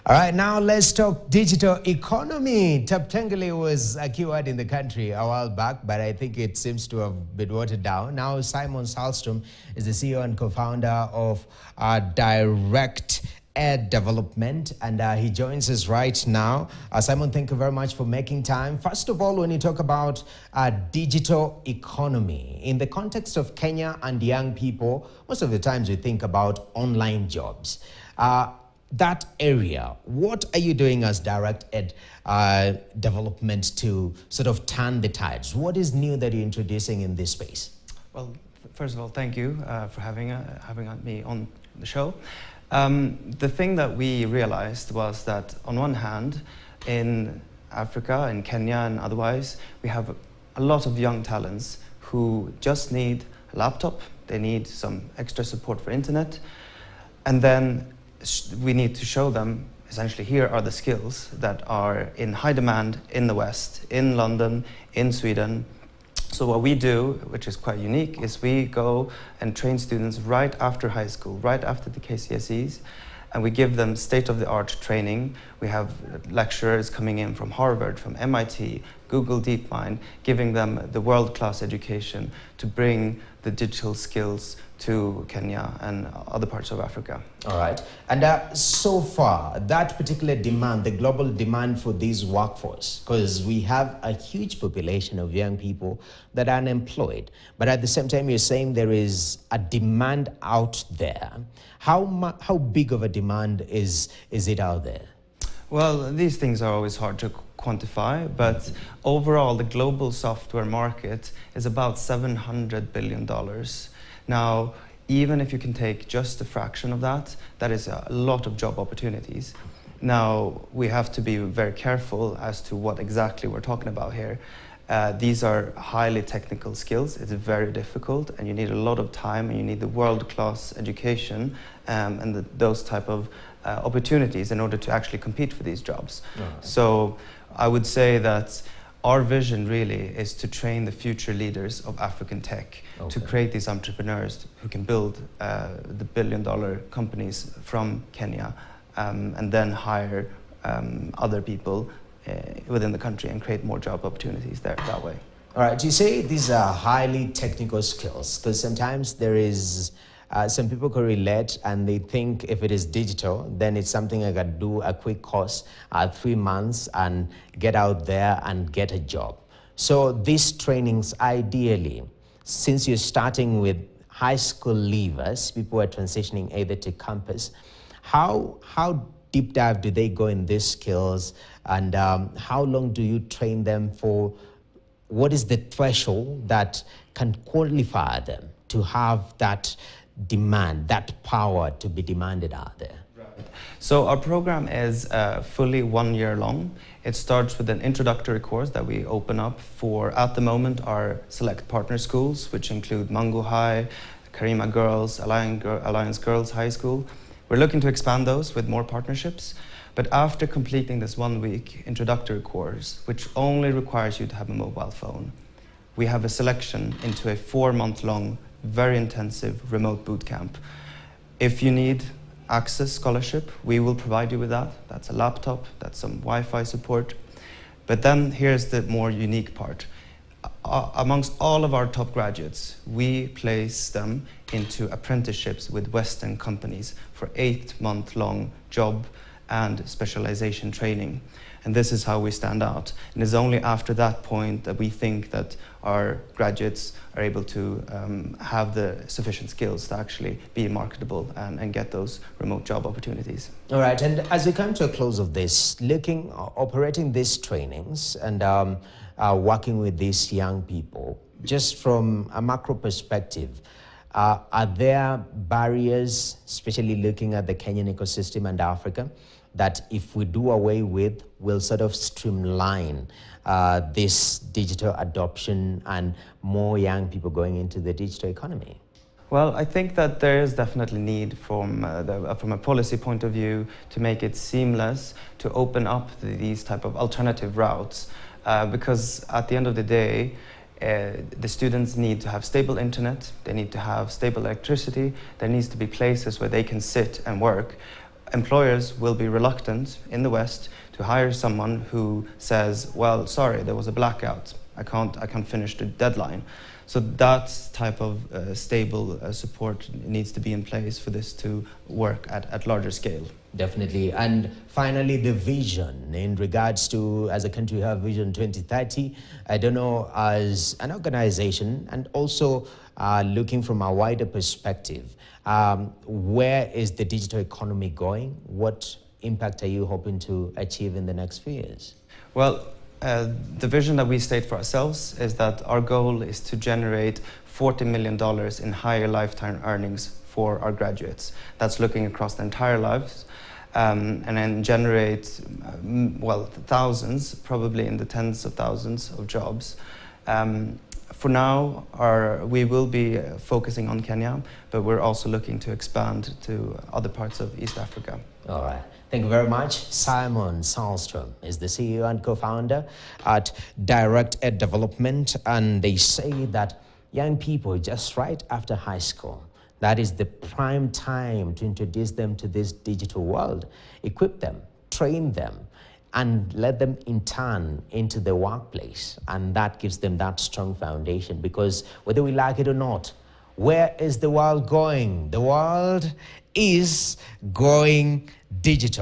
All right, now let's talk digital economy. Taptengele was a keyword in the country a while back, but I think it seems to have been watered down. Now Simon Salstrom is the CEO and co-founder of Direct Ed Development, and he joins us right now. Simon, thank you very much for making time. First of all, when you talk about digital economy, in the context of Kenya and young people, most of the times we think about online jobs. That area, what are you doing as Direct Ed Development to sort of turn the tides? What is new that you're introducing in this space? Well, first of all, thank you for having me on the show. The thing that we realized was that on one hand, in Africa, in Kenya and otherwise, we have a lot of young talents who just need a laptop, they need some extra support for internet, and then we need to show them, essentially, here are the skills that are in high demand in the West, in London, in Sweden. So what we do, which is quite unique, is we go and train students right after high school, right after the KCSEs, and we give them state-of-the-art training. We have lecturers coming in from Harvard, from MIT, Google DeepMind, giving them the world-class education to bring the digital skills to Kenya and other parts of Africa. All right. And so far, that particular demand, the global demand for this workforce, because we have a huge population of young people that are unemployed, but at the same time, you're saying there is a demand out there. How big of a demand is it out there? Well, these things are always hard to quantify, but overall, the global software market is about $700 billion. Now, even if you can take just a fraction of that, that is a lot of job opportunities. Now, we have to be very careful as to what exactly we're talking about here. These are highly technical skills. It's very difficult, and you need a lot of time, and you need the world-class education and those type of opportunities in order to actually compete for these jobs. Right. So I would say that our vision really is to train the future leaders of African tech, to create these entrepreneurs who can build the billion-dollar companies from Kenya and then hire other people within the country and create more job opportunities there that way. All right, you say these are highly technical skills, because sometimes there is some people can relate and they think if it is digital, then it's something I can do a quick course, 3 months, and get out there and get a job. So these trainings, ideally, since you're starting with high school leavers, people are transitioning either to campus, how deep dive do they go in these skills, and how long do you train them for? What is the threshold that can qualify them to have that demand, that power to be demanded out there? Right. So our program is fully 1 year long. It starts with an introductory course that we open up for, at the moment, our select partner schools, which include Mango High, Karima Girls, Alliance Girls High School. We're looking to expand those with more partnerships. But after completing this 1 week introductory course, which only requires you to have a mobile phone, we have a selection into a 4-month-long, very intensive remote boot camp. If you need access scholarship, we will provide you with that. That's a laptop, that's some Wi-Fi support. But then here's the more unique part. Amongst all of our top graduates, we place them into apprenticeships with Western companies for 8-month-long job and specialization training. And this is how we stand out. And it's only after that point that we think that our graduates are able to have the sufficient skills to actually be marketable and get those remote job opportunities. All right, and as we come to a close of this, operating these trainings and working with these young people, just from a macro perspective, are there barriers, especially looking at the Kenyan ecosystem and Africa, that if we do away with, will sort of streamline this digital adoption and more young people going into the digital economy? Well, I think that there is definitely need from a policy point of view to make it seamless, to open up these type of alternative routes, because at the end of the day, the students need to have stable internet, they need to have stable electricity, there needs to be places where they can sit and work. employers will be reluctant in the West to hire someone who says, well, sorry, there was a blackout. I can't finish the deadline. So that type of stable support needs to be in place for this to work at larger scale. Definitely. And finally, the vision in regards to, as a country, we have Vision 2030. I don't know, as an organization, and also looking from a wider perspective, where is the digital economy going? What impact are you hoping to achieve in the next few years? Well, the vision that we state for ourselves is that our goal is to generate $40 million in higher lifetime earnings for our graduates. That's looking across their entire lives, and then generate, well, thousands, probably in the tens of thousands of jobs. For now, we will be focusing on Kenya, but we're also looking to expand to other parts of East Africa. All right. Thank you very much. Simon Sahlstrom is the CEO and co-founder at Direct Ed Development, and they say that young people just right after high school, that is the prime time to introduce them to this digital world, equip them, train them, and let them intern into the workplace. And that gives them that strong foundation, because whether we like it or not, where is the world going? The world is going digital.